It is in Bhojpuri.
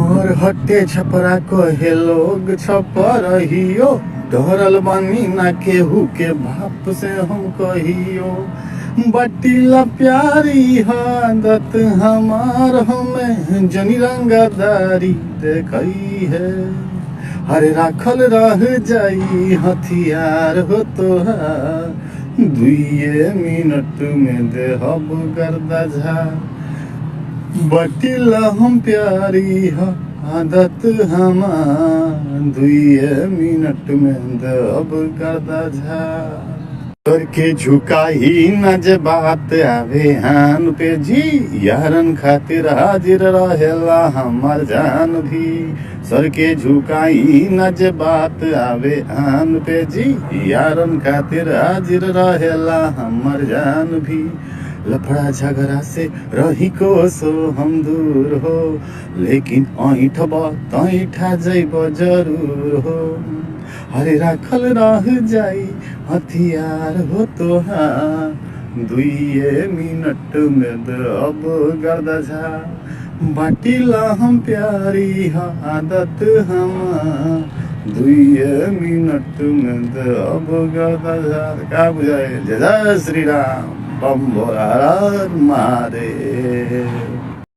घर हटे छपरा कहे लोग छपरहियो, डरल बानी ना केहू के बाप से हम कहियो। बटीला प्यारी आदत हमार हमें जनी रंगदारी देखई है। हरे राखल रह जाई हथियार हो तोहार, दुइये मिनट में देहब गर्दा झाड़। बटीला हम प्यारी ह आदत हमार, दुइये मिनट में देहब गर्दा झाड़। करके झुकाही न जे बात आवे हान पे जी, यारन खातिर हाजिर रहेला हमार जान भी। सर के झुकाही न जे बात आवे हान पे जी, यारन खातिर हाजिर रहेला हमार जान भी। लफड़ा झगड़ा से रही कोसो हम दूर हो, लेकिन ऐठब तैठा जैब जरूर हो। हरे राखल रह जाई हथियार हो तोहार, दुइये मिनट में देहब गर्दा झाड़। बाटीला हम प्यारी आदत हमार, दुइये मिनट में देहब गर्दा झाड़। का बुझाए? जय श्री राम, बम भोला मारे।